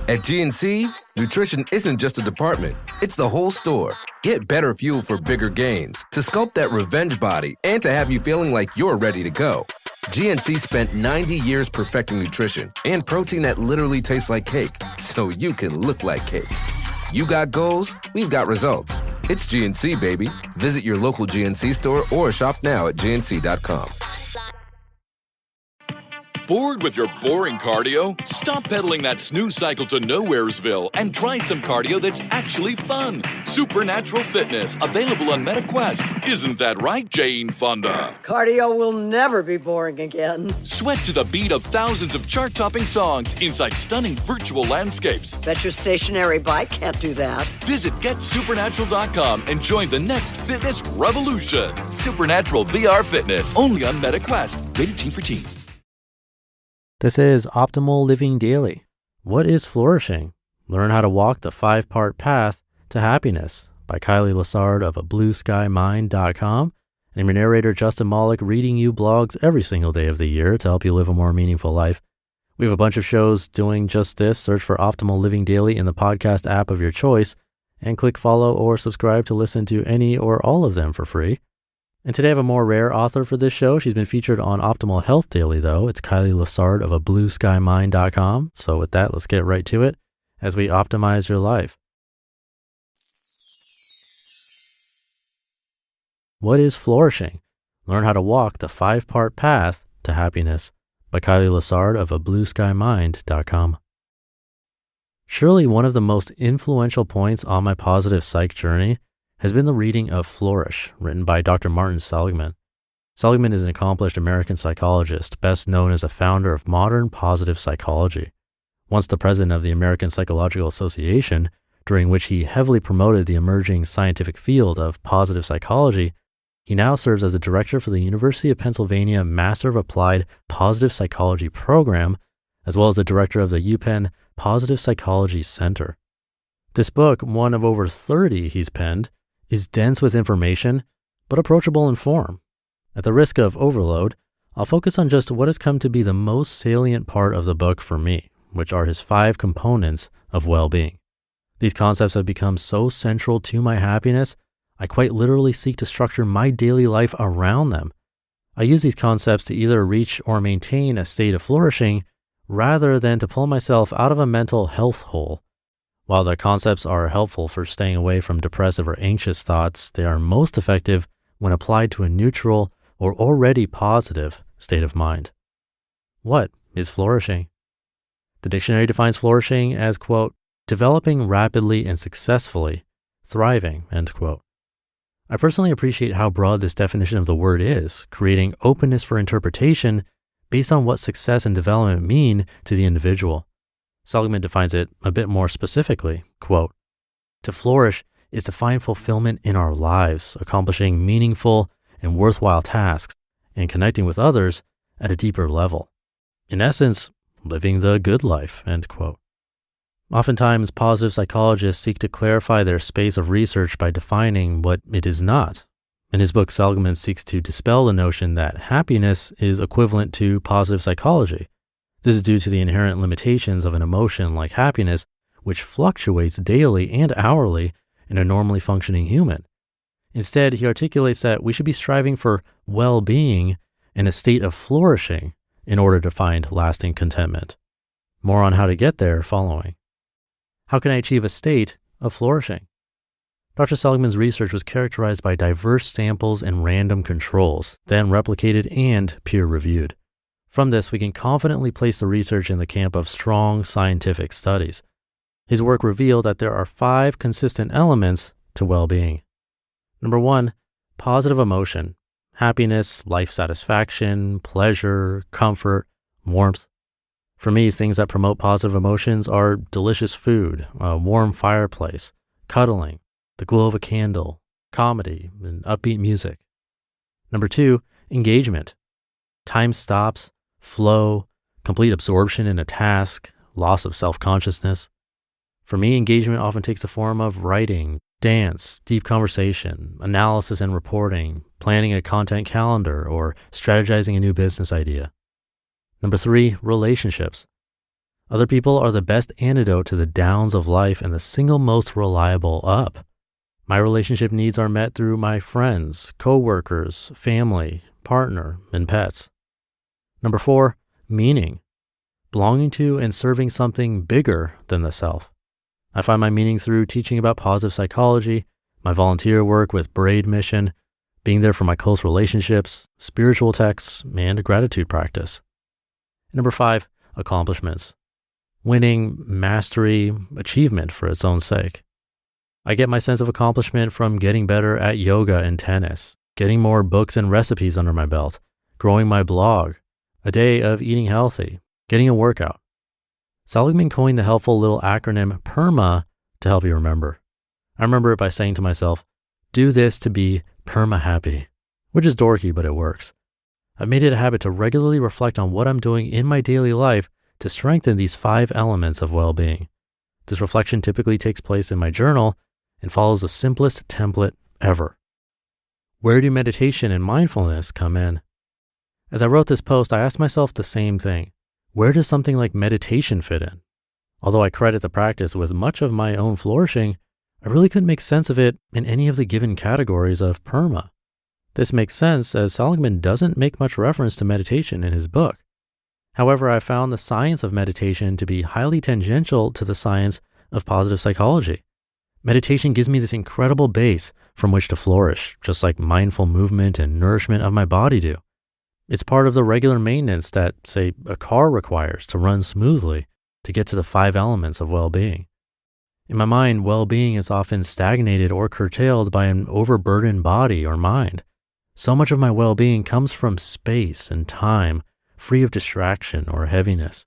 At GNC, nutrition isn't just a department, it's the whole store. Get better fuel for bigger gains, to sculpt that revenge body, and to have you feeling like you're ready to go. GNC spent 90 years perfecting nutrition and protein that literally tastes like cake, so you can look like cake. You got goals, we've got results. It's GNC, baby. Visit your local GNC store or shop now at gnc.com. Bored with your boring cardio? Stop pedaling that snooze cycle to Nowheresville and try some cardio that's actually fun. Supernatural Fitness, available on MetaQuest. Isn't that right, Jane Fonda? Cardio will never be boring again. Sweat to the beat of thousands of chart-topping songs inside stunning virtual landscapes. Bet your stationary bike can't do that. Visit GetSupernatural.com and join the next fitness revolution. Supernatural VR Fitness, only on MetaQuest. Rated T for Teen. This is Optimal Living Daily. What is flourishing? Learn how to walk the 5-part path to happiness by Kylee Lessard of ablueskymind.com. And your narrator, Justin Malik, reading you blogs every single day of the year to help you live a more meaningful life. We have a bunch of shows doing just this. Search for Optimal Living Daily in the podcast app of your choice and click follow or subscribe to listen to any or all of them for free. And today I have a more rare author for this show. She's been featured on Optimal Health Daily, though. It's Kylee Lessard of ablueskymind.com. So with that, let's get right to it as we optimize your life. What is flourishing? Learn how to walk the 5-part path to happiness by Kylee Lessard of ablueskymind.com. Surely one of the most influential points on my positive psych journey has been the reading of Flourish, written by Dr. Martin Seligman. Seligman is an accomplished American psychologist, best known as a founder of modern positive psychology. Once the president of the American Psychological Association, during which he heavily promoted the emerging scientific field of positive psychology, he now serves as the director for the University of Pennsylvania Master of Applied Positive Psychology program, as well as the director of the UPenn Positive Psychology Center. This book, one of over 30 he's penned, is dense with information, but approachable in form. At the risk of overload, I'll focus on just what has come to be the most salient part of the book for me, which are his 5 components of well-being. These concepts have become so central to my happiness, I quite literally seek to structure my daily life around them. I use these concepts to either reach or maintain a state of flourishing, rather than to pull myself out of a mental health hole. While the concepts are helpful for staying away from depressive or anxious thoughts, they are most effective when applied to a neutral or already positive state of mind. What is flourishing? The dictionary defines flourishing as, quote, developing rapidly and successfully, thriving, end quote. I personally appreciate how broad this definition of the word is, creating openness for interpretation based on what success and development mean to the individual. Seligman defines it a bit more specifically, quote, to flourish is to find fulfillment in our lives, accomplishing meaningful and worthwhile tasks and connecting with others at a deeper level. In essence, living the good life, end quote. Oftentimes, positive psychologists seek to clarify their space of research by defining what it is not. In his book, Seligman seeks to dispel the notion that happiness is equivalent to positive psychology. This is due to the inherent limitations of an emotion like happiness, which fluctuates daily and hourly in a normally functioning human. Instead, he articulates that we should be striving for well-being and a state of flourishing in order to find lasting contentment. More on how to get there following. How can I achieve a state of flourishing? Dr. Seligman's research was characterized by diverse samples and random controls, then replicated and peer-reviewed. From this, we can confidently place the research in the camp of strong scientific studies. His work revealed that there are 5 consistent elements to well-being. Number 1, positive emotion, happiness, life satisfaction, pleasure, comfort, warmth. For me, things that promote positive emotions are delicious food, a warm fireplace, cuddling, the glow of a candle, comedy, and upbeat music. Number 2, engagement, time stops, flow, complete absorption in a task, loss of self-consciousness. For me, engagement often takes the form of writing, dance, deep conversation, analysis and reporting, planning a content calendar, or strategizing a new business idea. Number 3, relationships. Other people are the best antidote to the downs of life and the single most reliable up. My relationship needs are met through my friends, coworkers, family, partner, and pets. Number 4, meaning. Belonging to and serving something bigger than the self. I find my meaning through teaching about positive psychology, my volunteer work with Braid Mission, being there for my close relationships, spiritual texts, and a gratitude practice. Number 5, accomplishments. Winning, mastery, achievement for its own sake. I get my sense of accomplishment from getting better at yoga and tennis, getting more books and recipes under my belt, growing my blog, a day of eating healthy, getting a workout. Seligman coined the helpful little acronym PERMA to help you remember. I remember it by saying to myself, do this to be PERMA happy, which is dorky, but it works. I've made it a habit to regularly reflect on what I'm doing in my daily life to strengthen these 5 elements of well-being. This reflection typically takes place in my journal and follows the simplest template ever. Where do meditation and mindfulness come in? As I wrote this post, I asked myself the same thing. Where does something like meditation fit in? Although I credit the practice with much of my own flourishing, I really couldn't make sense of it in any of the given categories of PERMA. This makes sense as Seligman doesn't make much reference to meditation in his book. However, I found the science of meditation to be highly tangential to the science of positive psychology. Meditation gives me this incredible base from which to flourish, just like mindful movement and nourishment of my body do. It's part of the regular maintenance that, say, a car requires to run smoothly to get to the 5 elements of well-being. In my mind, well-being is often stagnated or curtailed by an overburdened body or mind. So much of my well-being comes from space and time, free of distraction or heaviness.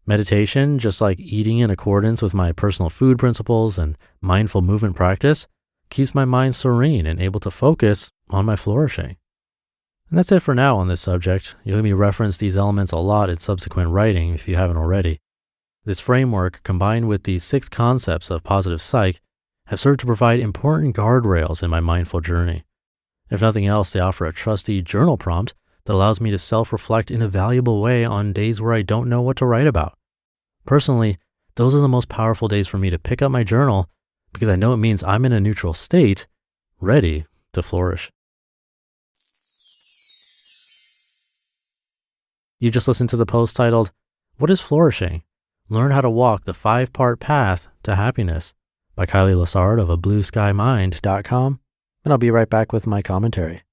Meditation, just like eating in accordance with my personal food principles and mindful movement practice, keeps my mind serene and able to focus on my flourishing. And that's it for now on this subject. You'll hear me reference these elements a lot in subsequent writing if you haven't already. This framework, combined with the 6 concepts of positive psych, have served to provide important guardrails in my mindful journey. If nothing else, they offer a trusty journal prompt that allows me to self-reflect in a valuable way on days where I don't know what to write about. Personally, those are the most powerful days for me to pick up my journal because I know it means I'm in a neutral state, ready to flourish. You just listened to the post titled, What is Flourishing? Learn how to walk the 5-part path to happiness by Kylee Lessard of ablueskymind.com. And I'll be right back with my commentary.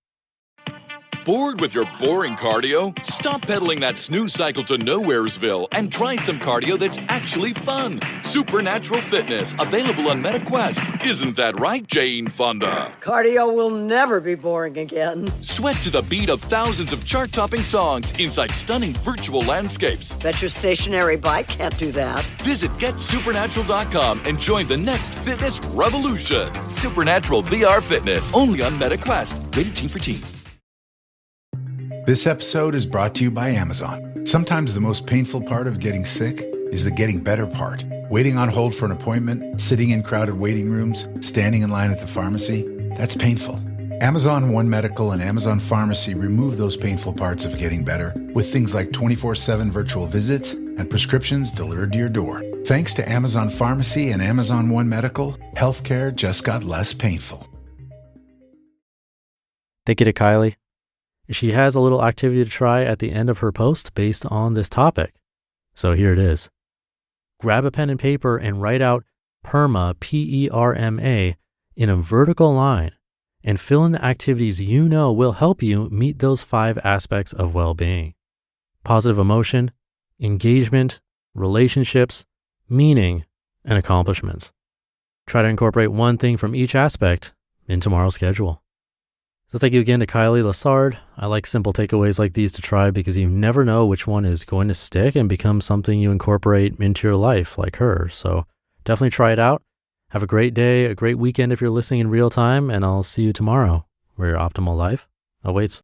Bored with your boring cardio? Stop pedaling that snooze cycle to Nowheresville and try some cardio that's actually fun. Supernatural fitness, available on MetaQuest. Isn't that right, Jane Fonda? Cardio will never be boring again. Sweat to the beat of thousands of chart-topping songs inside stunning virtual landscapes. Bet your stationary bike can't do that. Visit GetSupernatural.com and join the next fitness revolution. Supernatural VR Fitness, only on MetaQuest. Rated Teen for Teen. This episode is brought to you by Amazon. Sometimes the most painful part of getting sick is the getting better part. Waiting on hold for an appointment, sitting in crowded waiting rooms, standing in line at the pharmacy, that's painful. Amazon One Medical and Amazon Pharmacy remove those painful parts of getting better with things like 24/7 virtual visits and prescriptions delivered to your door. Thanks to Amazon Pharmacy and Amazon One Medical, healthcare just got less painful. Thank you to Kylee. She has a little activity to try at the end of her post based on this topic. So here it is. Grab a pen and paper and write out PERMA, P-E-R-M-A, in a vertical line and fill in the activities you know will help you meet those 5 aspects of well-being. Positive emotion, engagement, relationships, meaning, and accomplishments. Try to incorporate one thing from each aspect in tomorrow's schedule. So thank you again to Kylee Lessard. I like simple takeaways like these to try because you never know which one is going to stick and become something you incorporate into your life like her. So definitely try it out. Have a great day, a great weekend if you're listening in real time, and I'll see you tomorrow where your optimal life awaits.